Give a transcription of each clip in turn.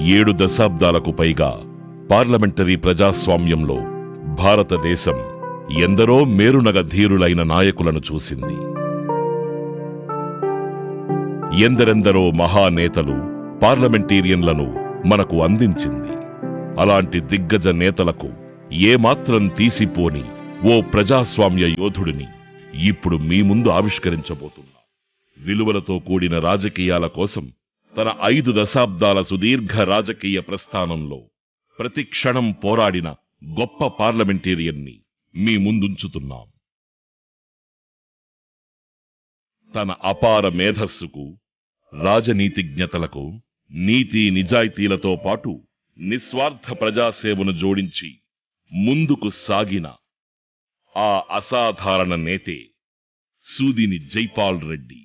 7 దశాబ్దాలకు పైగా పార్లమెంటరీ ప్రజాస్వామ్యంలో భారతదేశం ఎందరో మేరునగ ధీరులైన నాయకులను చూసింది. ఎందరెందరో మహానేతలు, పార్లమెంటేరియన్లను మనకు అందించింది. అలాంటి దిగ్గజ నేతలకు ఏమాత్రం తీసిపోని ఓ ప్రజాస్వామ్య యోధుడిని ఇప్పుడు మీ ముందు ఆవిష్కరించబోతున్నా. విలువలతో కూడిన రాజకీయాల కోసం తన 5 దశాబ్దాల సుదీర్ఘ రాజకీయ ప్రస్థానంలో ప్రతి క్షణం పోరాడిన గొప్ప పార్లమెంటేరియన్ని మీ ముందుంచుతున్నాం. తన అపార మేధస్సుకు, రాజనీతిజ్ఞతలకు, నీతి నిజాయితీలతో పాటు నిస్వార్థ ప్రజాసేవను జోడించి ముందుకు సాగిన ఆ అసాధారణ నేతే సూదిని జైపాల్ రెడ్డి.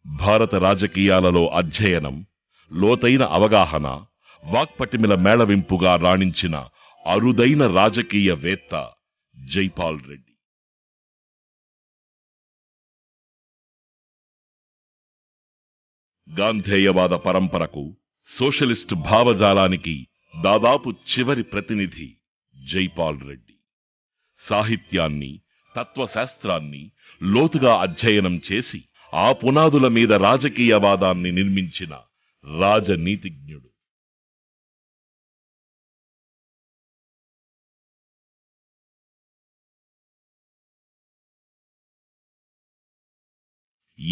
భారత రాజకీయాలలో అధ్యయనం, లోతైన అవగాహన, వాక్పటిమిల మేళవింపుగా రాణించిన అరుదైన రాజకీయవేత్త జైపాల్ రెడ్డి. గాంధేయవాద పరంపరకు, సోషలిస్టు భావజాలానికి దాదాపు చివరి ప్రతినిధి జైపాల్ రెడ్డి. సాహిత్యాన్ని, తత్వశాస్త్రాన్ని లోతుగా అధ్యయనం చేసి ఆ పునాదుల మీద రాజకీయవాదాన్ని నిర్మించిన రాజనీతిజ్ఞుడు.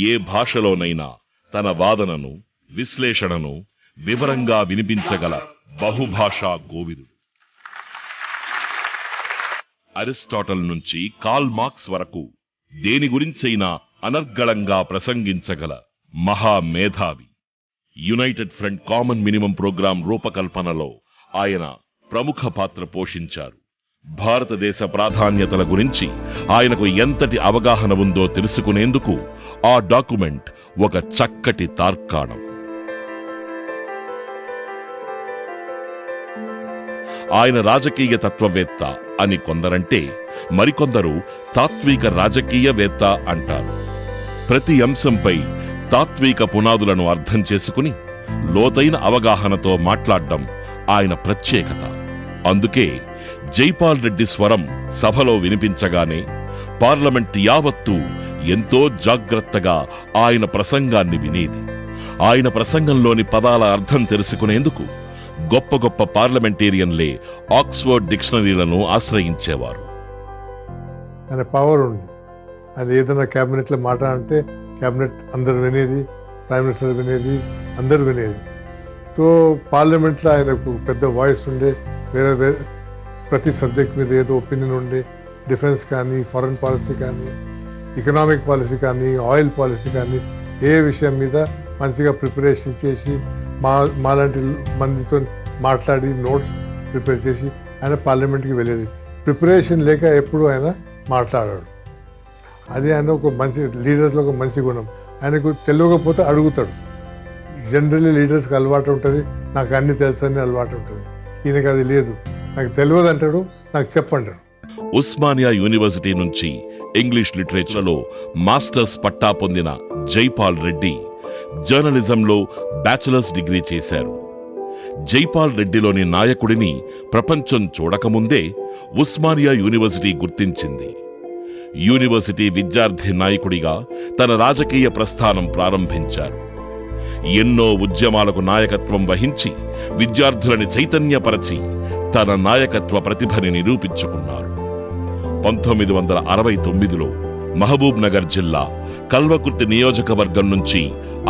ఏ భాషలోనైనా తన వాదనను, విశ్లేషణను వివరంగా వినిపించగల బహుభాషా కోవిదుడు. అరిస్టాటల్ నుంచి కార్ల్ మార్క్స్ వరకు దేని గురించైనా అనర్గళంగా ప్రసంగించగల మహామేధావి. United Front Common Minimum Programme రూపకల్పనలో ఆయన ప్రముఖ పాత్ర పోషించారు. భారతదేశ ప్రాధాన్యతల గురించి ఆయనకు ఎంతటి అవగాహన ఉందో తెలుసుకునేందుకు ఆ డాక్యుమెంట్ ఒక చక్కటి తార్కాణం. ఆయన రాజకీయ తత్వవేత్త అని కొందరంటే, మరికొందరు తాత్విక రాజకీయవేత్త అంటారు. ప్రతి అంశంపై తాత్విక పునాదులను అర్థం చేసుకుని లోతైన అవగాహనతో మాట్లాడడం ఆయన ప్రత్యేకత. అందుకే జైపాల్ రెడ్డి స్వరం సభలో వినిపించగానే పార్లమెంట్ యావత్తూ ఎంతో జాగ్రత్తగా ఆయన ప్రసంగాన్ని వినేది. ఆయన ప్రసంగంలోని పదాల అర్థం తెలుసుకునేందుకు గొప్ప గొప్ప పార్లమెంటేరియన్లే ఆక్స్ఫర్డ్ డిక్షనరీలను ఆశ్రయించేవారు. ఆయన పవర్ ఉంది. అది ఏదైనా క్యాబినెట్లో మాట్లాడంటే క్యాబినెట్ అందరు వినేది, ప్రైమ్ మినిస్టర్ వినేది, అందరు వినేది. సో పార్లమెంట్లో ఆయనకు పెద్ద వాయిస్ ఉండే, వేరే ప్రతి సబ్జెక్ట్ మీద ఏదో ఒపీనియన్ ఉండే. డిఫెన్స్ కానీ, ఫారెన్ పాలసీ కానీ, ఎకనామిక్ పాలసీ కానీ, ఆయిల్ పాలసీ కానీ, ఏ విషయం మీద మంచిగా ప్రిపరేషన్ చేసి మాలాంటి మందితో మాట్లాడి నోట్స్ ప్రిపేర్ చేసి ఆయన పార్లమెంట్కి వెళ్ళేది. ప్రిపరేషన్ లేక ఎప్పుడు ఆయన మాట్లాడాడు. అది ఆయన ఒక మంచి లీడర్స్లో ఒక మంచి గుణం. ఆయనకు తెలియకపోతే అడుగుతాడు. జనరల్లీ లీడర్స్కి అలవాటు ఉంటుంది, నాకు అన్ని తెలుసు అని అలవాటు ఉంటుంది. ఈయనకి అది లేదు. నాకు తెలియదు అంటాడు, నాకు చెప్పంటాడు. ఉస్మానియా యూనివర్సిటీ నుంచి ఇంగ్లీష్ లిటరేచర్లో మాస్టర్స్ పట్టా పొందిన జైపాల్ రెడ్డి జర్నలిజంలో బ్యాచిలర్స్ డిగ్రీ చేశారు. జైపాల్ రెడ్డిలోని నాయకుడిని ప్రపంచం చూడకముందే ఉస్మానియా యూనివర్సిటీ గుర్తించింది. యూనివర్సిటీ విద్యార్థి నాయకుడిగా తన రాజకీయ ప్రస్థానం ప్రారంభించారు. ఎన్నో ఉద్యమాలకు నాయకత్వం వహించి విద్యార్థులని చైతన్యపరచి తన నాయకత్వ ప్రతిభని నిరూపించుకున్నారు. 1969లో మహబూబ్ నగర్ జిల్లా కల్వకుర్తి నియోజకవర్గం నుంచి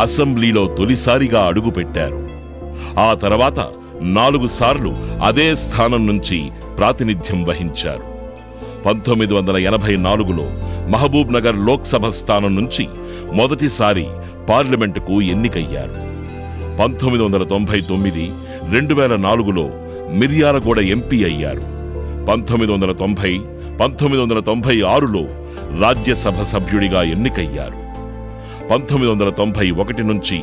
అసెంబ్లీలో తొలిసారిగా అడుగుపెట్టారు. ఆ తర్వాత 4 సార్లు అదే స్థానం నుంచి ప్రాతినిధ్యం వహించారు. 1984లో మహబూబ్ నగర్ లోక్సభ స్థానం నుంచి మొదటిసారి పార్లమెంటుకు ఎన్నికయ్యారు. 1999, 2004లో మిర్యాలగూడ ఎంపీ అయ్యారు. 1990, 1996లో రాజ్యసభ సభ్యుడిగా ఎన్నికయ్యారు. 1991 నుంచి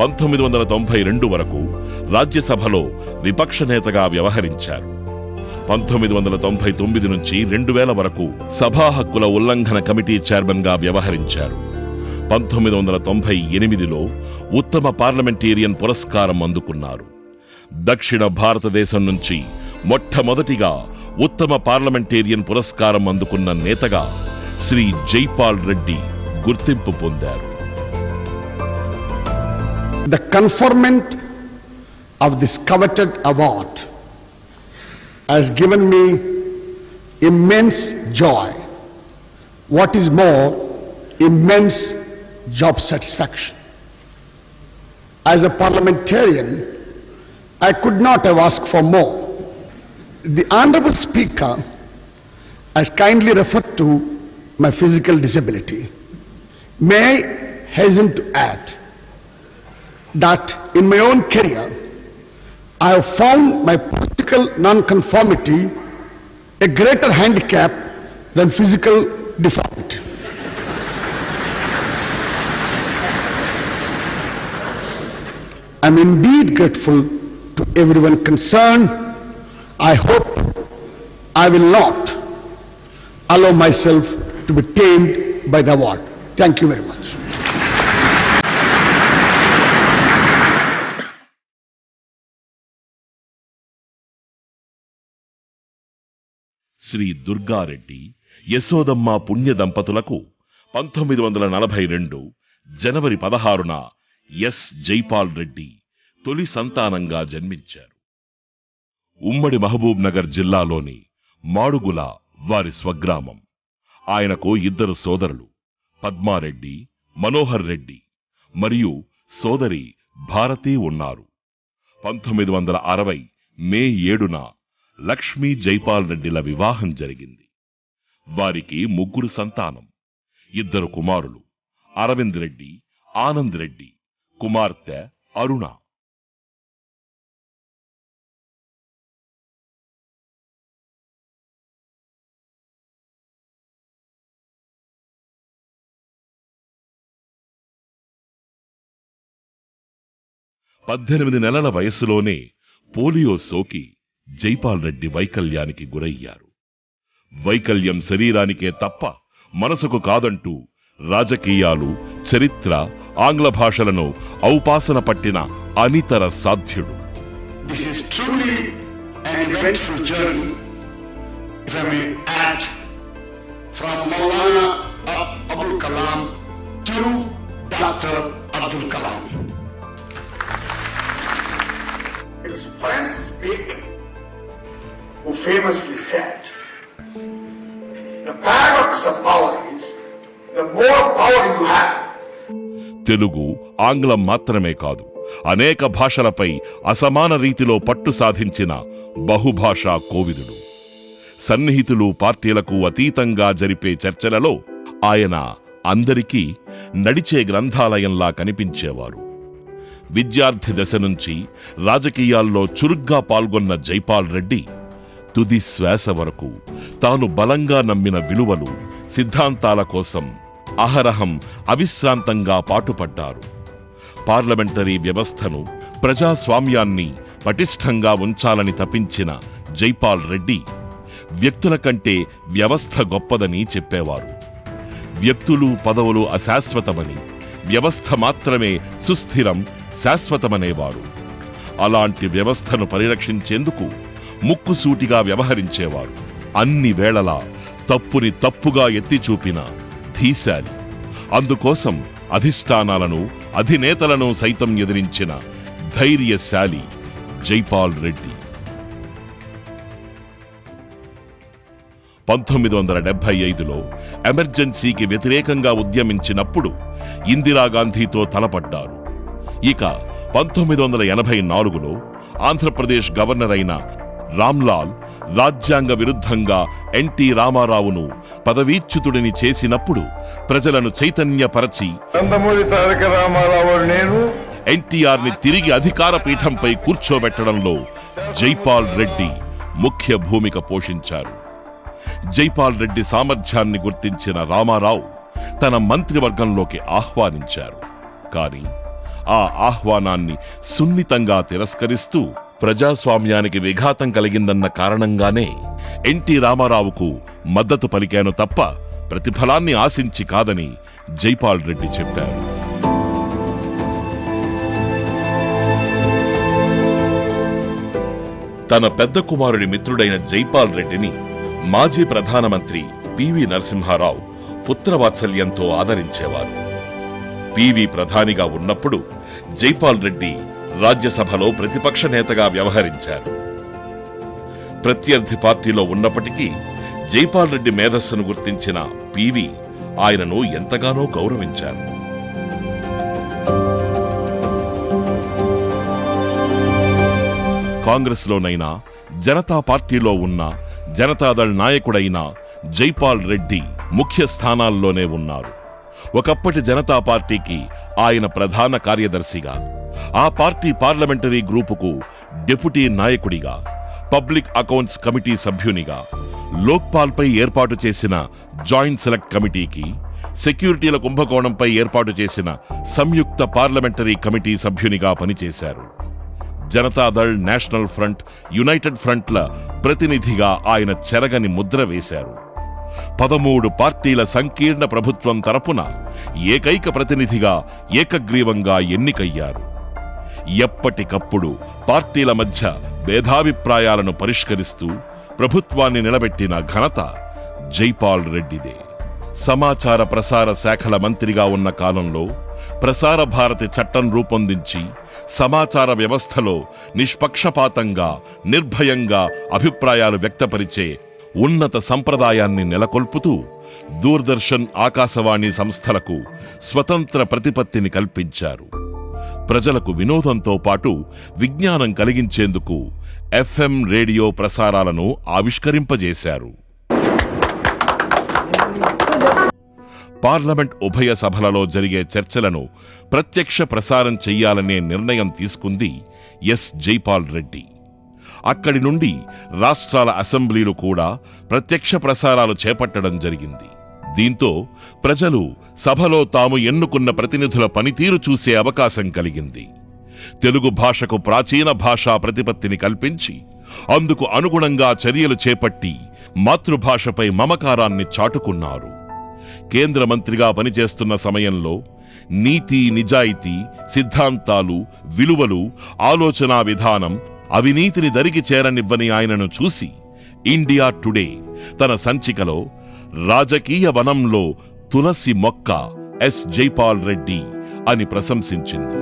1992 వరకు రాజ్యసభలో విపక్ష నేతగా వ్యవహరించారు. 1999 నుంచి 2000 వరకు సభా హక్కుల ఉల్లంఘన కమిటీ చైర్మన్గా వ్యవహరించారు. 1998లో ఉత్తమ పార్లమెంటేరియన్ పురస్కారం అందుకున్నారు. దక్షిణ భారతదేశం నుంచి మొట్టమొదటిగా ఉత్తమ పార్లమెంటేరియన్ పురస్కారం అందుకున్న నేతగా శ్రీ జైపాల్ రెడ్డి గుర్తింపు పొందారు. The conferment of this coveted award has given me immense joy. What is more, immense job satisfaction. As a parliamentarian, I could not have asked for more. The Honorable Speaker has kindly referred to my physical disability. May I hasten to add that in my own career, I have found my political non-conformity a greater handicap than physical deformity. I am indeed grateful to everyone concerned. I hope I will not allow myself to be tamed by the award. Thank you very much. Shri Durga Reddy, Yashodamma పుణ్య దంపతులకు 1942 జనవరి 16న yes Jaipal Reddy తొలి సంతానంగా జన్మించారు. ఉమ్మడి మహబూబ్ నగర్ జిల్లాలోని మాడుగుల వారి స్వగ్రామం. ఆయనకు 2 సోదరులు, పద్మారెడ్డి, మనోహర్ రెడ్డి మరియు సోదరి భారతి ఉన్నారు. 1960 మే 7న లక్ష్మీ జైపాల్ రెడ్డిల వివాహం జరిగింది. వారికి 3 సంతానం, 2 కుమారులు, అరవింద్ రెడ్డి, ఆనంద్ రెడ్డి, కుమార్తె అరుణ. పద్దెనిమిది నెలల వయసులోనే పోలియో సోకి జైపాల్ రెడ్డి వైకల్యానికి గురయ్యారు. వైకల్యం శరీరానికే తప్ప మనసుకు కాదంటూ రాజకీయాలు, చరిత్ర, ఆంగ్ల భాషలను ఔపాసన పట్టిన అనితర సాధ్యుడు. This is truly an eventful journey, if I may add, from Maulana Abdul Kalam to Dr. Abdul Kalam. It was Francis Bacon who famously said, the paradox of power is, the more power you have. Telugu, ఆంగ్లం మాత్రమే కాదు, అనేక భాషలపై అసమాన రీతిలో పట్టు సాధించిన బహుభాషా కోవిదుడు. సన్నిహితులు, పార్టీలకు అతీతంగా జరిపే చర్చలలో ఆయన అందరికీ నడిచే గ్రంథాలయంలా కనిపించేవారు. విద్యార్థి దశ నుంచి రాజకీయాల్లో చురుగ్గా పాల్గొన్న జైపాల్ రెడ్డి తుది శ్వాస వరకు తాను బలంగా నమ్మిన విలువలు, సిద్ధాంతాల కోసం అహరహం అవిశ్రాంతంగా పాటుపడ్డారు. పార్లమెంటరీ వ్యవస్థను, ప్రజాస్వామ్యాన్ని పటిష్టంగా ఉంచాలని తపించిన జైపాల్ రెడ్డి వ్యక్తుల కంటే వ్యవస్థ గొప్పదని చెప్పేవారు. వ్యక్తులు, పదవులు అశాశ్వతమని, వ్యవస్థ మాత్రమే సుస్థిరం, శాశ్వతమనేవారు. అలాంటి వ్యవస్థను పరిరక్షించేందుకు ముక్కుసూటిగా వ్యవహరించేవారు. అన్ని వేళలా తప్పుని తప్పుగా ఎత్తిచూపిన ధీశాలి. అందుకోసం అధిష్టానాలను, అధినేతలను సైతం ఎదిరించిన ధైర్యశాలి జైపాల్ రెడ్డి. 1975లో ఎమర్జెన్సీకి వ్యతిరేకంగా ఉద్యమించినప్పుడు ఇందిరాగాంధీతో తలపడ్డారు. ఇక 1984లో ఆంధ్రప్రదేశ్ గవర్నర్ అయిన రామ్లాల్ రాజ్యాంగ విరుద్ధంగా ఎన్టీ రామారావును పదవీచ్యుతుడిని చేసినప్పుడు ప్రజలను చైతన్యపరచి ఎన్టీఆర్ని తిరిగి అధికార పీఠంపై కూర్చోబెట్టడంలో జైపాల్ రెడ్డి ముఖ్య భూమిక పోషించారు. జైపాల్ రెడ్డి సామర్థ్యాన్ని గుర్తించిన రామారావు తన మంత్రివర్గంలోకి ఆహ్వానించారు. కాని ఆ ఆహ్వానాన్ని సున్నితంగా తిరస్కరిస్తూ ప్రజాస్వామ్యానికి విఘాతం కలిగిందన్న కారణంగానే ఎన్టీ రామారావుకు మద్దతు పలికాను తప్ప ప్రతిఫలాన్ని ఆశించి కాదని జైపాల్ రెడ్డి చెప్పారు. తన పెద్ద కుమారుడి మిత్రుడైన జైపాల్ రెడ్డిని మాజీ ప్రధానమంత్రి పివి నరసింహారావు పుత్రవాత్సల్యంతో ఆదరించేవారు. పివి ప్రధానిగా ఉన్నప్పుడు జైపాల్ రెడ్డి రాజ్యసభలో ప్రతిపక్ష నేతగా వ్యవహరించారు. ప్రత్యర్థి పార్టీలో ఉన్నప్పటికీ జైపాల్ రెడ్డి మేధస్సును గుర్తించిన పివి ఆయనను ఎంతగానో గౌరవించారు. కాంగ్రెస్లోనైనా జనతా పార్టీలో ఉన్న జనతాదళ్ నాయకుడైన జైపాల్ రెడ్డి ముఖ్య స్థానాల్లోనే ఉన్నారు. ఒకప్పటి జనతా పార్టీకి ఆయన ప్రధాన కార్యదర్శిగా, ఆ పార్టీ పార్లమెంటరీ గ్రూపుకు డిప్యూటీ నాయకుడిగా, పబ్లిక్ అకౌంట్స్ కమిటీ సభ్యునిగా, లోక్పాల్పై ఏర్పాటు చేసిన జాయింట్ సెలెక్ట్ కమిటీకి, సెక్యూరిటీల కుంభకోణంపై ఏర్పాటు చేసిన సంయుక్త పార్లమెంటరీ కమిటీ సభ్యునిగా పనిచేశారు. జనతాదళ్, నేషనల్ ఫ్రంట్, యునైటెడ్ ఫ్రంట్ల ప్రతినిధిగా ఆయన చెరగని ముద్ర వేశారు. 13 పార్టీల సంకీర్ణ ప్రభుత్వం తరపున ఏకైక ప్రతినిధిగా ఏకగ్రీవంగా ఎన్నికయ్యారు. ఎప్పటికప్పుడు పార్టీల మధ్య భేదాభిప్రాయాలను పరిష్కరిస్తూ ప్రభుత్వాన్ని నిలబెట్టిన ఘనత జైపాల్ రెడ్డిదే. సమాచార ప్రసార శాఖల మంత్రిగా ఉన్న కాలంలో ప్రసార భారతి చట్టం రూపొందించి సమాచార వ్యవస్థలో నిష్పక్షపాతంగా, నిర్భయంగా అభిప్రాయాలు వ్యక్తపరిచే ఉన్నత సంప్రదాయాన్ని నెలకొల్పుతూ దూరదర్శన్, ఆకాశవాణి సంస్థలకు స్వతంత్ర ప్రతిపత్తిని కల్పించారు. ప్రజలకు వినోదంతో పాటు విజ్ఞానం కలిగించేందుకు FM రేడియో ప్రసారాలను ఆవిష్కరింపజేశారు. పార్లమెంట్ ఉభయ సభలలో జరిగే చర్చలను ప్రత్యక్ష ప్రసారం చెయ్యాలనే నిర్ణయం తీసుకుంది ఎస్. జైపాల్ రెడ్డి. అక్కడి నుండి రాష్ట్రాల అసెంబ్లీలు కూడా ప్రత్యక్ష ప్రసారాలు చేపట్టడం జరిగింది. దీంతో ప్రజలు సభలో తాము ఎన్నుకున్న ప్రతినిధుల పనితీరు చూసే అవకాశం కలిగింది. తెలుగు భాషకు ప్రాచీన భాషా ప్రతిపత్తిని కల్పించి అందుకు అనుగుణంగా చర్యలు చేపట్టి మాతృభాషపై మమకారాన్ని చాటుకున్నారు. కేంద్ర మంత్రిగా పనిచేస్తున్న సమయంలో నీతి, నిజాయితీ, సిద్ధాంతాలు, విలువలు, ఆలోచనా విధానం, అవినీతిని దరికి చేరనివ్వని ఆయనను చూసి ఇండియా టుడే తన సంచికలో రాజకీయ వనంలో తులసి మొక్క ఎస్. జైపాల్ రెడ్డి అని ప్రశంసించింది.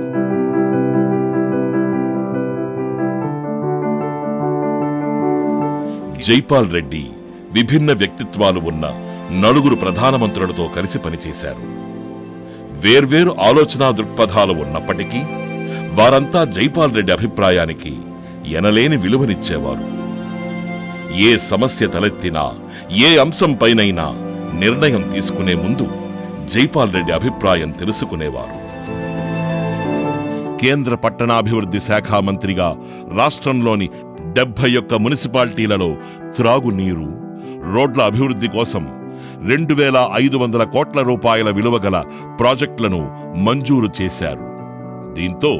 జైపాల్ రెడ్డి విభిన్న వ్యక్తిత్వాలు ఉన్న 4 ప్రధానమంత్రులతో కలిసి పనిచేశారు. వేర్వేరు ఆలోచనా దృక్పథాలు ఉన్నప్పటికీ వారంతా జైపాల్ రెడ్డి అభిప్రాయానికి ఎనలేని విలువనిచ్చేవారు. ఏ సమస్య తలెత్తినా, ఏ అంశంపైనైనా నిర్ణయం తీసుకునే ముందు జైపాల్ రెడ్డి అభిప్రాయం తెలుసుకునేవారు. కేంద్ర పట్టణాభివృద్ధి శాఖ మంత్రిగా రాష్ట్రంలోని 71 మున్సిపాలిటీలలో త్రాగునీరు, రోడ్ల అభివృద్ధి కోసం 2500 కోట్ల రూపాయల విలువగల ప్రాజెక్టులను మంజూరు చేశారు. దీంతో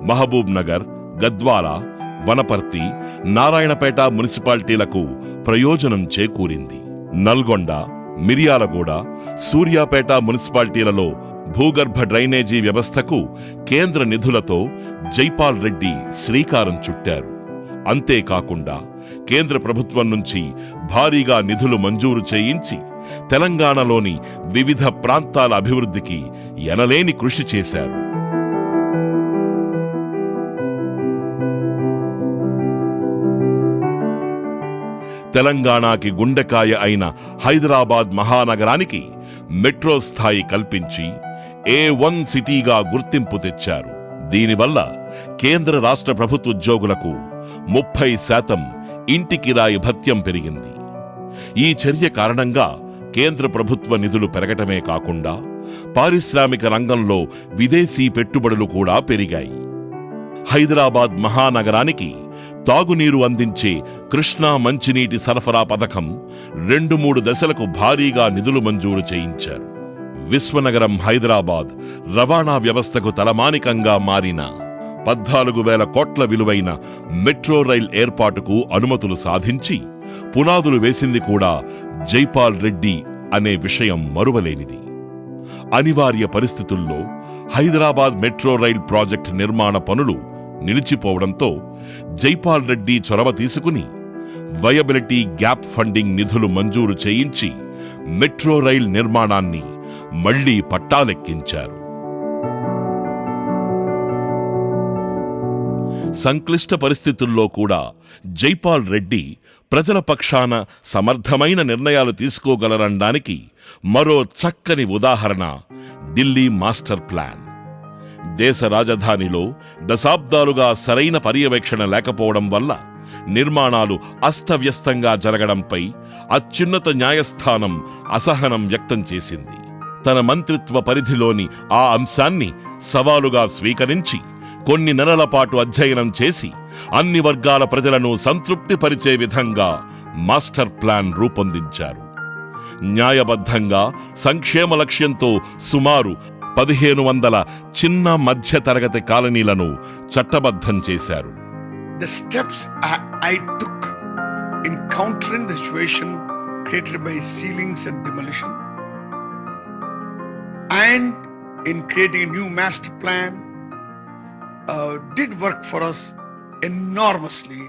మహబూబ్ నగర్, గద్వాల, వనపర్తి, నారాయణపేట మున్సిపాలిటీలకు ప్రయోజనం చేకూరింది. నల్గొండ, మిర్యాలగూడ, సూర్యాపేట మున్సిపాలిటీలలో భూగర్భ డ్రైనేజీ వ్యవస్థకు కేంద్ర నిధులతో జైపాల్ రెడ్డి శ్రీకారం చుట్టారు. అంతేకాకుండా కేంద్ర ప్రభుత్వం నుంచి భారీగా నిధులు మంజూరు చేయించి తెలంగాణలోని వివిధ ప్రాంతాల అభివృద్ధికి ఎనలేని కృషి చేశారు. తెలంగాణకి గుండెకాయ అయిన హైదరాబాద్ మహానగరానికి మెట్రో స్థాయి కల్పించి A1 సిటీగా గుర్తింపు తెచ్చారు. దీనివల్ల కేంద్ర రాష్ట్ర ప్రభుత్వ ఉద్యోగులకు 30% ఇంటి కిరాయి భత్యం పెరిగింది. ఈ చర్య కారణంగా కేంద్ర ప్రభుత్వ నిధులు పెరగటమే కాకుండా పారిశ్రామిక రంగంలో విదేశీ పెట్టుబడులు కూడా పెరిగాయి. హైదరాబాద్ మహానగరానికి తాగునీరు అందించే కృష్ణా మంచినీటి సరఫరా పథకం 2-3 దశలకు భారీగా నిధులు మంజూరు చేయించారు. విశ్వనగరం హైదరాబాద్ రవాణా వ్యవస్థకు తలమానికంగా మారిన 14,000 కోట్ల విలువైన మెట్రో రైల్ ఏర్పాటుకు అనుమతులు సాధించి పునాదులు వేసింది కూడా జైపాల్ రెడ్డి అనే విషయం మరువలేనిది. అనివార్య పరిస్థితుల్లో హైదరాబాద్ మెట్రో రైల్ ప్రాజెక్టు నిర్మాణ పనులు నిలిచిపోవడంతో జైపాల్ రెడ్డి చొరవ తీసుకుని వయబిలిటీ గ్యాప్ ఫండింగ్ నిధులు మంజూరు చేయించి మెట్రో రైల్ నిర్మాణాన్ని మళ్లీ పట్టాలెక్కించారు. సంక్లిష్ట పరిస్థితుల్లో కూడా జైపాల్ రెడ్డి ప్రజల పక్షాన సమర్థమైన నిర్ణయాలు తీసుకోగలరనడానికి మరో చక్కని ఉదాహరణ ఢిల్లీ మాస్టర్ ప్లాన్. దేశ రాజధానిలో దశాబ్దాలుగా సరైన పర్యవేక్షణ లేకపోవడం వల్ల నిర్మాణాలు అస్తవ్యస్తంగా జరగడంపై అత్యున్నత న్యాయస్థానం అసహనం వ్యక్తం చేసింది. తన మంత్రిత్వ పరిధిలోని ఆ అంశాన్ని సవాలుగా స్వీకరించి కొన్ని నెలల పాటు అధ్యయనం చేసి అన్ని వర్గాల ప్రజలను సంతృప్తిపరిచే విధంగా మాస్టర్ ప్లాన్ రూపొందించారు. న్యాయబద్ధంగా సంక్షేమ లక్ష్యంతో సుమారు 1,500 చిన్న మధ్య తరగతి కాలనీలను చట్టబద్ధం చేశారు. The steps I took in countering the situation created by ceilings and demolition and in creating a new master plan did work for us enormously.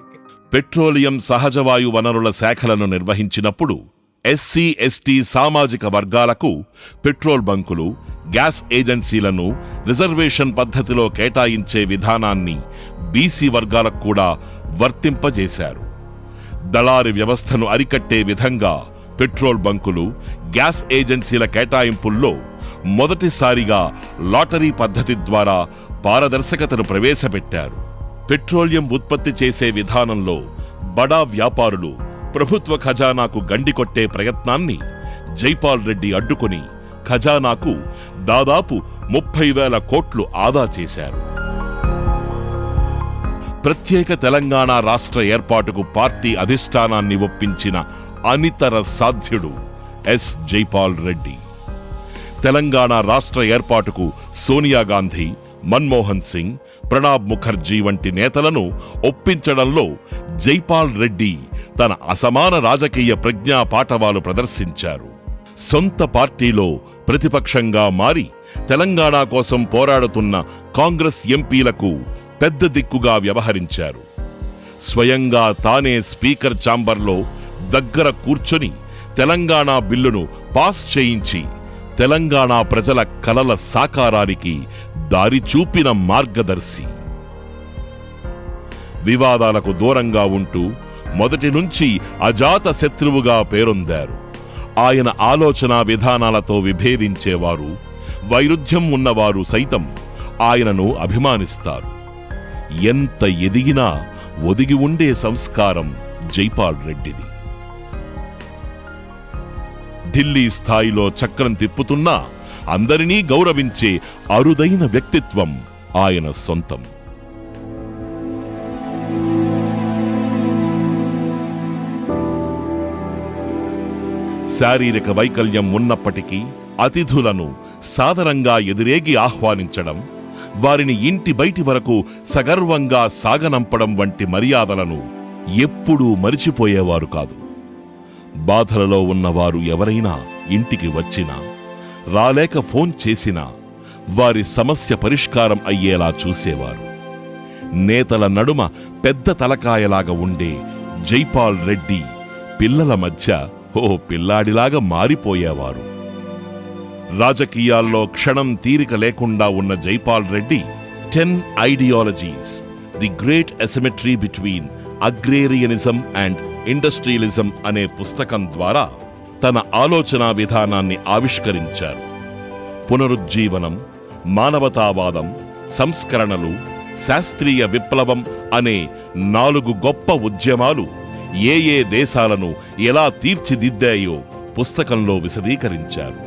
Petroleum సహజవాయు వనరుల శాఖలను నిర్వహించినప్పుడు ఎస్సీ ఎస్టీ సామాజిక వర్గాలకు పెట్రోల్ బంకులు, గ్యాస్ ఏజెన్సీలను రిజర్వేషన్ పద్ధతిలో కేటాయించే విధానాన్ని బీసీ వర్గాలకు కూడా వర్తింపజేశారు. దళారీ వ్యవస్థను అరికట్టే విధంగా పెట్రోల్ బంకులు, గ్యాస్ ఏజెన్సీల కేటాయింపుల్లో మొదటిసారిగా లాటరీ పద్ధతి ద్వారా పారదర్శకతను ప్రవేశపెట్టారు. పెట్రోలియం ఉత్పత్తి చేసే విధానంలో బడా వ్యాపారులు ప్రభుత్వ ఖజానాకు గండికొట్టే ప్రయత్నాన్ని జైపాల్ రెడ్డి అడ్డుకొని ఖజానాకు దాదాపు 30,000 కోట్లు ఆదా చేశారు. ప్రత్యేక తెలంగాణ రాష్ట్ర ఏర్పాటుకు పార్టీ అధిష్టానాన్ని ఒప్పించిన అనితర సాధ్యుడు ఎస్ జైపాల్ రెడ్డి. తెలంగాణ రాష్ట్ర ఏర్పాటుకు సోనియా గాంధీ, మన్మోహన్ సింగ్, ప్రణబ్ ముఖర్జీ వంటి నేతలను ఒప్పించడంలో జైపాల్ రెడ్డి తన అసమాన రాజకీయ ప్రజ్ఞా పాటవాలు ప్రదర్శించారు. సొంత పార్టీలో ప్రతిపక్షంగా మారి తెలంగాణ కోసం పోరాడుతున్న కాంగ్రెస్ ఎంపీలకు పెద్ద దిక్కుగా వ్యవహరించారు. స్వయంగా తానే స్పీకర్ ఛాంబర్లో దగ్గర కూర్చొని తెలంగాణ బిల్లును పాస్ చేయించి తెలంగాణ ప్రజల కలల సాకారానికి దారి చూపిన మార్గదర్శి. వివాదాలకు దూరంగా ఉంటూ మొదటి నుంచి అజాత శత్రువుగా పేరొందారు. ఆయన ఆలోచన విధానాలతో విభేదించేవారు, వైరుధ్యం ఉన్నవారు సైతం ఆయనను అభిమానిస్తారు. ఎంత ఎదిగినా ఒదిగి ఉండే సంస్కారం జైపాల్ రెడ్డిది. ఢిల్లీ స్థాయిలో చక్రం తిప్పుతున్నా అందరినీ గౌరవించే అరుదైన వ్యక్తిత్వం ఆయన సొంతం. శారీరక వైకల్యం ఉన్నప్పటికీ అతిథులను సాదరంగా ఎదురేగి ఆహ్వానించడం, వారిని ఇంటి బయటి వరకు సగర్వంగా సాగనంపడం వంటి మర్యాదలను ఎప్పుడూ మరిచిపోయేవారు కాదు. బాధలలో ఉన్నవారు ఎవరైనా ఇంటికి వచ్చినా, రాలేక ఫోన్ చేసినా వారి సమస్య పరిష్కారం అయ్యేలా చూసేవారు. నేతల నడుమ పెద్ద తలకాయలాగా ఉండే జైపాల్ రెడ్డి పిల్లల మధ్య ఓ పిల్లాడిలాగా మారిపోయేవారు. రాజకీయాల్లో క్షణం తీరిక లేకుండా ఉన్న Jaipal Reddy 10 ideologies, the great asymmetry between agrarianism and industrialism అనే పుస్తకం ద్వారా తన ఆలోచనా విధానాన్ని ఆవిష్కరించారు. పునరుజ్జీవనం, మానవతావాదం, సంస్కరణలు, శాస్త్రీయ విప్లవం అనే 4 గొప్ప ఉద్యమాలు ఏ ఏ దేశాలను ఎలా తీర్చిదిద్దాయో పుస్తకంలో విశదీకరించారు.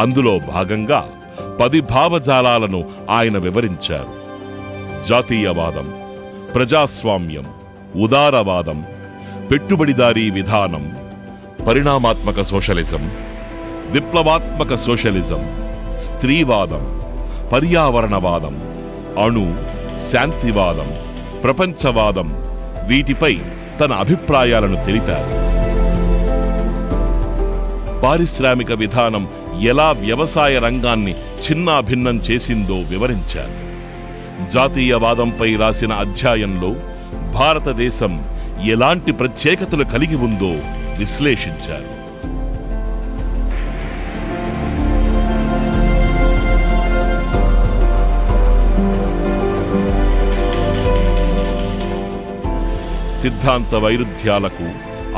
అందులో భాగంగా 10 భావజాలాలను ఆయన వివరించారు. జాతీయవాదం, ప్రజాస్వామ్యం, ఉదారవాదం, పెట్టుబడిదారీ విధానం, పరిణామాత్మక సోషలిజం, విప్లవాత్మక సోషలిజం, స్త్రీవాదం, పర్యావరణవాదం, అణు శాంతివాదం, ప్రపంచవాదం వీటిపై తన అభిప్రాయాలను తెలిపారు. పారిశ్రామిక విధానం ఎలా వ్యవసాయ రంగాన్ని చిన్నాభిన్నం చేసిందో వివరించారు. జాతీయవాదంపై రాసిన అధ్యాయంలో భారతదేశం ఎలాంటి ప్రత్యేకతలు కలిగి ఉందో విశ్లేషించారు. సిద్ధాంత వైరుధ్యాలకు,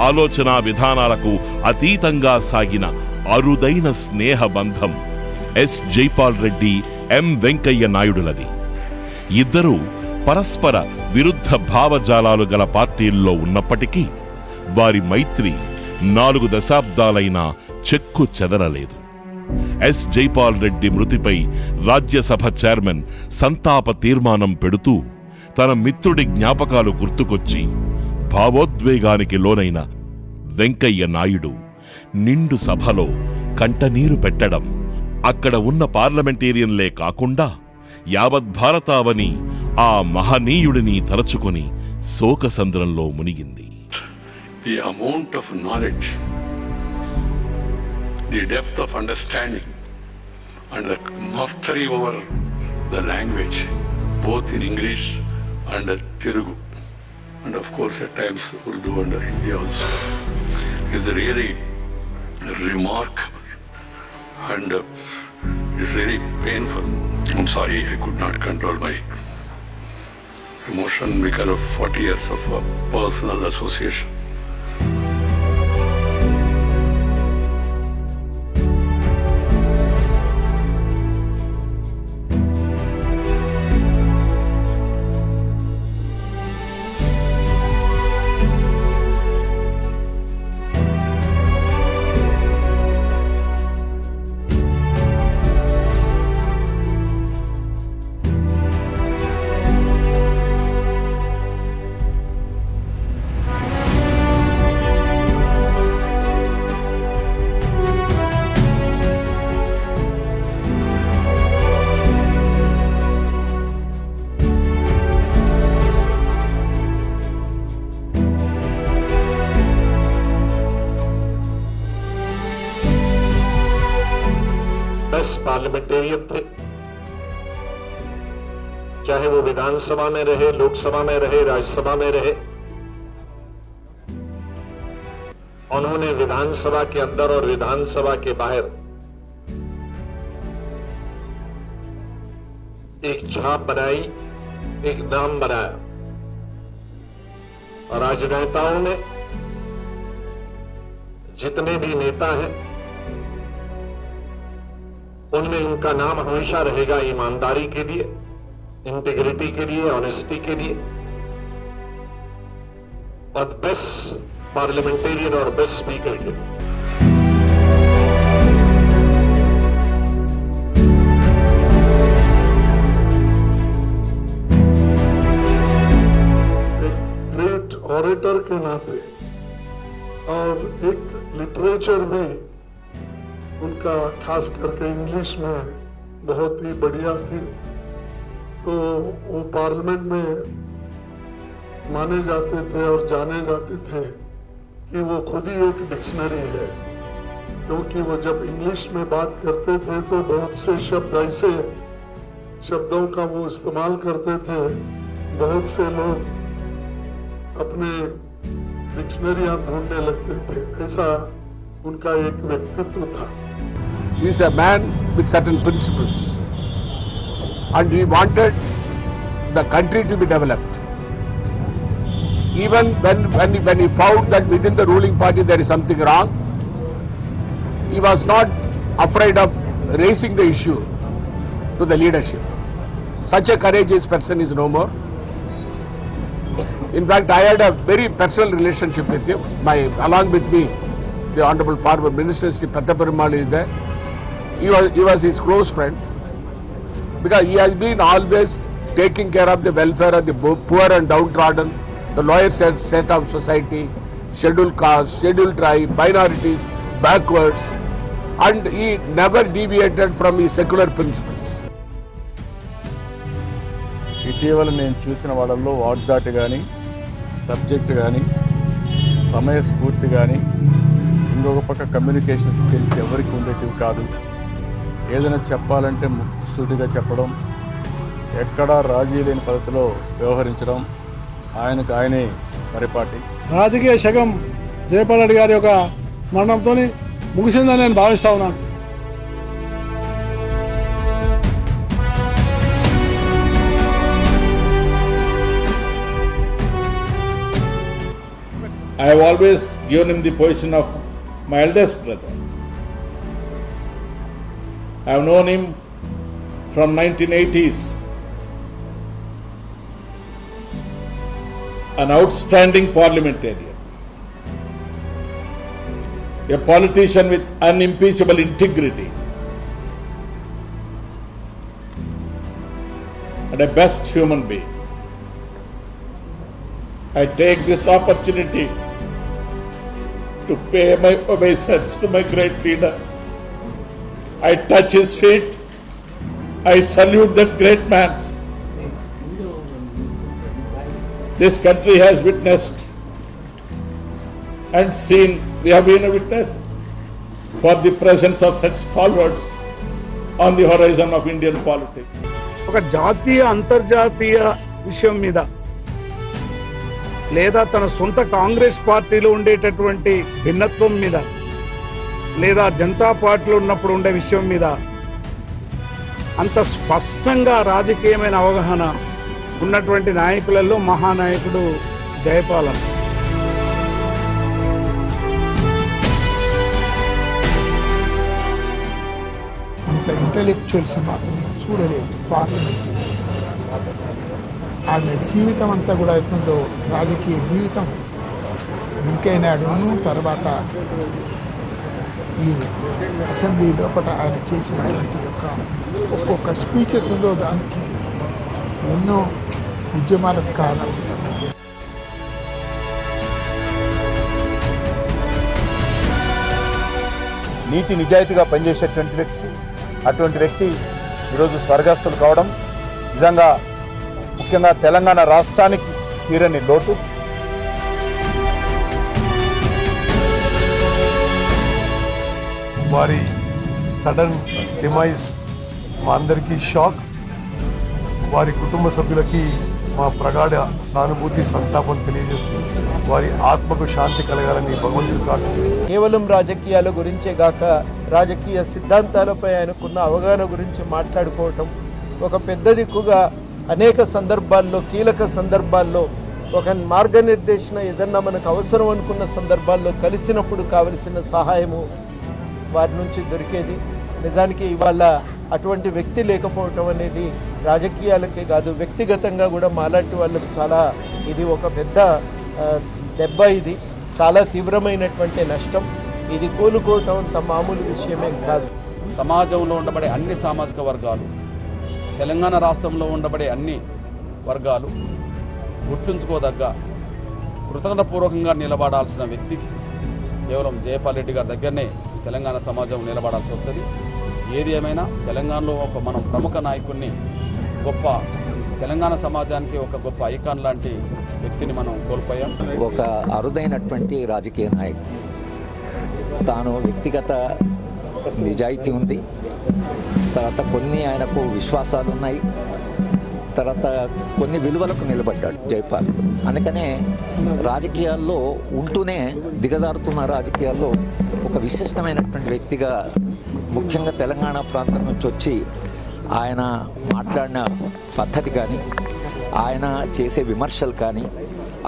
ఆలోచనా విధానాలకు అతీతంగా సాగిన అరుదైన స్నేహ బంధం ఎస్ జైపాల్ రెడ్డి, ఎం వెంకయ్య నాయుడులది. ఇద్దరూ పరస్పర విరుద్ధ భావజాలాలు గల పార్టీల్లో ఉన్నప్పటికీ వారి మైత్రి 4 దశాబ్దాలైనా చెక్కు చెదరలేదు. ఎస్ జైపాల్ రెడ్డి మృతిపై రాజ్యసభ చైర్మన్ సంతాప తీర్మానం పెడుతూ తన మిత్రుడి జ్ఞాపకాలు గుర్తుకొచ్చి భావోద్వేగానికి లోనైన వెంకయ్య నాయుడు నిండు సభలో కంటనీరు పెట్టడం అక్కడ ఉన్న పార్లమెంటేరియన్లే కాకుండా యావత్ భారతావని ఆ మహనీయుడిని తలచుకొని శోకసంద్రంలో మునిగింది. The amount of knowledge, the depth of understanding and the mastery over the language, both in English and Telugu, and of course at times Urdu and Hindi also, is really remarkable and is really painful. I'm sorry I could not control my emotion because of 40 years of personal association. Parliamentarian थे, चाहे वो विधानसभा में रहे, लोकसभा में रहे, राज्यसभा में रहे। उन्होंने विधानसभा के अंदर और विधानसभा के बाहर एक छाप बनाई, एक नाम बनाया। और राजनेताओं ने, जितने भी नेता हैं, उनमें उनका नाम हमेशा रहेगा ईमानदारी के लिए, इंटीग्रिटी के लिए, ऑनेस्टी के लिए, और बेस्ट पार्लियामेंटेरियन और बेस्ट स्पीकर के लिए। ग्रेट ऑरेटर के नाते और एक लिटरेचर में उनका खास करके इंग्लिश में बहुत ही बढ़िया थी, तो वो पार्लियामेंट में माने जाते थे और जाने जाते थे कि वो खुद ही एक डिक्शनरी है, क्योंकि वो जब इंग्लिश में बात करते थे तो बहुत से शब्द ऐसे शब्दों का वो इस्तेमाल करते थे, बहुत से लोग अपने डिक्शनरियां ढूंढने लगते थे। ऐसा उनका एक व्यक्तित्व था। He is a man with certain principles and he wanted the country to be developed. Even when he found that within the ruling party there is something wrong, he was not afraid of raising the issue to the leadership. Such a courageous person is no more. In fact, I had a very personal relationship with him. Along with me, the Honorable Former Minister Sri Prathaperumal is there. He was his close friend because he has been always taking care of the welfare of the poor and downtrodden, the lower set of society, scheduled caste, scheduled tribe, minorities, backwards, and he never deviated from his secular principles. ఇటీవల నేను చూసిన వాళ్ళల్లో వాగ్దాటి కానీ subject కానీ సమయస్ఫూర్తి కానీ ఇంకొక పక్క కమ్యూనికేషన్ స్కిల్స్ ఎవరికి ఉండేటివి కాదు. ఏదైనా చెప్పాలంటే ముక్కుసూటిగా చెప్పడం, ఎక్కడా రాజీ లేని పద్ధతిలో వ్యవహరించడం ఆయనకు ఆయనే పరిపాటి. రాజకీయ శకం జయపాల్ రెడ్డి గారి యొక్క మరణంతో ముగిసిందని నేను భావిస్తా ఉన్నాను. I have always given him the position of my eldest brother. I have known him from 1980s. An outstanding parliamentarian. A politician with unimpeachable integrity. And a best human being. I take this opportunity to pay my obeisance to my great leader. I touch his feet. I salute that great man. This country has witnessed and seen, we have been a witness for the presence of such stalwarts on the horizon of Indian politics. ఒక జాతీయ అంతర్జాతీయ విషయం మీద లేదా తన సొంత కాంగ్రెస్ పార్టీలో ఉండేటటువంటి భిన్నత్వం మీద లేదా జనతా పార్టీలో ఉన్నప్పుడు ఉండే విషయం మీద అంత స్పష్టంగా రాజకీయమైన అవగాహన ఉన్నటువంటి నాయకులలో మహానాయకుడు జయపాలన్. అంత ఇంటలెక్చువల్స్ మాత్రం చూడలేదు పార్లమెంట్. ఆమె జీవితం అంతా కూడా అవుతుందో రాజకీయ జీవితం వెంకయ్యనాయుడును తర్వాత ఈ అసెంబ్లీ లోపల ఆయన చేసినటువంటి యొక్క ఒక్కొక్క స్పీచ్ అవుతుందో దానికి ఎన్నో ఉద్యమాలకు కారణం. నీతి నిజాయితీగా పనిచేసేటువంటి వ్యక్తి, అటువంటి వ్యక్తి ఈరోజు స్వర్గస్థులు కావడం నిజంగా ముఖ్యంగా తెలంగాణ రాష్ట్రానికి తీరని లోటు. వారి సడన్ డిమైజ్ మా అందరికీ షాక్. వారి కుటుంబ సభ్యులకి మా ప్రగాఢ సానుభూతి సంతాపం తెలియజేస్తుంది. వారి ఆత్మకు శాంతి కలగాలని భగవంతుడు ప్రార్థిస్తుంది. కేవలం రాజకీయాల గురించే గాక రాజకీయ సిద్ధాంతాలపై ఆయనకున్న అవగాహన గురించి మాట్లాడుకోవటం ఒక పెద్ద దిక్కుగా అనేక సందర్భాల్లో కీలక సందర్భాల్లో ఒక మార్గనిర్దేశన ఏదన్నా మనకు అవసరం అనుకున్న సందర్భాల్లో కలిసినప్పుడు కావలసిన సహాయము వారి నుంచి దొరికేది. నిజానికి ఇవాళ అటువంటి వ్యక్తి లేకపోవటం అనేది రాజకీయాలకే కాదు వ్యక్తిగతంగా కూడా మాలాంటి వాళ్ళకు చాలా ఇది ఒక పెద్ద దెబ్బ. ఇది చాలా తీవ్రమైనటువంటి నష్టం. ఇది కోలుకోవటం అంత మామూలు విషయమే కాదు. సమాజంలో ఉండబడే అన్ని సామాజిక వర్గాలు, తెలంగాణ రాష్ట్రంలో ఉండబడే అన్ని వర్గాలు గుర్తుంచుకోదగ్గ కృతజ్ఞతాపూర్వకంగా నిలబడాల్సిన వ్యక్తి కేవలం జయపాల్ రెడ్డి గారి దగ్గరనే తెలంగాణ సమాజం నిలబడాల్సి వస్తుంది. ఏది ఏమైనా తెలంగాణలో ఒక మనం ప్రముఖ నాయకుడిని, గొప్ప తెలంగాణ సమాజానికి ఒక గొప్ప ఐకాన్ లాంటి వ్యక్తిని మనం కోల్పోయాం. ఒక అరుదైనటువంటి రాజకీయ నాయకుడు. తాను వ్యక్తిగత నిజాయితీ ఉంది, తర్వాత కొన్ని ఆయనకు విశ్వాసాలు ఉన్నాయి, తర్వాత కొన్ని విలువలకు నిలబడ్డాడు జైపాల్. అందుకనే రాజకీయాల్లో ఉంటూనే దిగజారుతున్న రాజకీయాల్లో ఒక విశిష్టమైనటువంటి వ్యక్తిగా, ముఖ్యంగా తెలంగాణ ప్రాంతం నుంచి వచ్చి ఆయన మాట్లాడిన పద్ధతి కానీ, ఆయన చేసే విమర్శలు కానీ,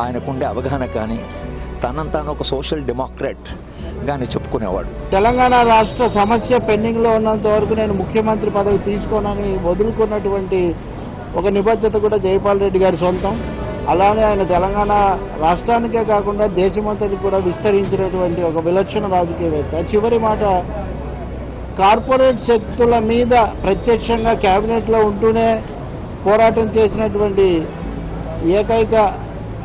ఆయనకుండే అవగాహన కానీ, తనను తాను ఒక సోషల్ డెమోక్రాట్ గాని చెప్పుకునేవాడు. తెలంగాణ రాష్ట్ర సమస్య పెండింగ్లో ఉన్నంత వరకు నేను ముఖ్యమంత్రి పదవి తీసుకోనని వదులుకున్నటువంటి ఒక నిబద్ధత కూడా జయపాల్ రెడ్డి గారి సొంతం. అలానే ఆయన తెలంగాణ రాష్ట్రానికే కాకుండా దేశమంతటికి కూడా విస్తరించినటువంటి ఒక విలక్షణ రాజకీయవేత్త. చివరి మాట, కార్పొరేట్ శక్తుల మీద ప్రత్యక్షంగా కేబినెట్లో ఉంటూనే పోరాటం చేసినటువంటి ఏకైక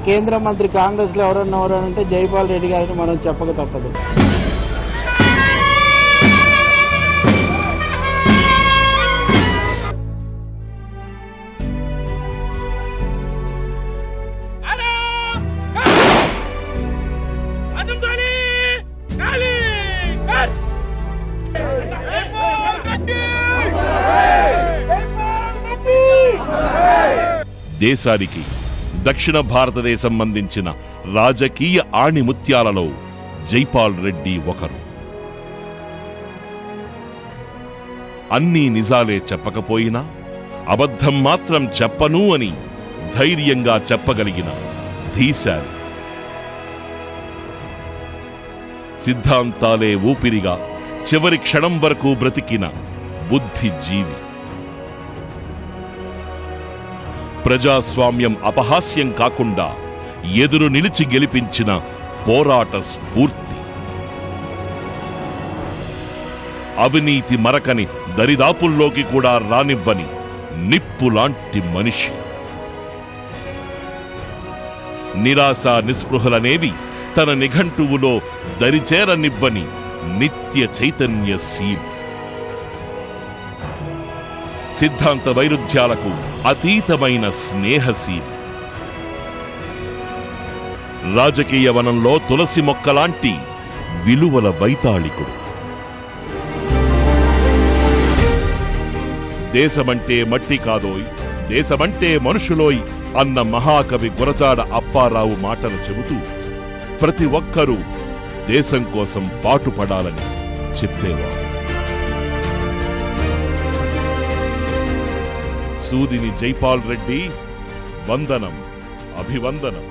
కేంద్ర మంత్రి కాంగ్రెస్లో ఎవరన్నా అంటే జైపాల్ రెడ్డి గారిని మనం చెప్పక తప్పదు. దేశానికి దక్షిణ భారతదేశం అందించిన రాజకీయ ఆణిముత్యాలలో జైపాల్ రెడ్డి ఒకరు. అన్నీ నిజాలే చెప్పకపోయినా అబద్ధం మాత్రం చెప్పను అని ధైర్యంగా చెప్పగలిగిన ధీశాలి. సిద్ధాంతాలే ఊపిరిగా చివరి క్షణం వరకు బ్రతికిన బుద్ధిజీవి. ప్రజాస్వామ్యం అపహాస్యం కాకుండా ఎదురు నిలిచి గెలిపించిన పోరాట స్ఫూర్తి. అవినీతి మరకని దరిదాపుల్లోకి కూడా రానివ్వని నిప్పులాంటి మనిషి. నిరాశ నిస్పృహలనేవి తన నిఘంటువులో దరిచేరనివ్వని నిత్య చైతన్యశీలి. సిద్ధాంత వైరుధ్యాలకు అతీతమైన స్నేహశీలి. రాజకీయ వనంలో తులసి మొక్కలాంటి విలువల వైతాళికుడు. దేశమంటే మట్టి కాదోయ్, దేశమంటే మనుషులోయ్ అన్న మహాకవి గురజాడ అప్పారావు మాటలు చెబుతూ ప్రతి ఒక్కరూ దేశం కోసం పాటుపడాలని చెప్పేవారు. సూదిని జైపాల్ రెడ్డి వందనం, అభివందనం.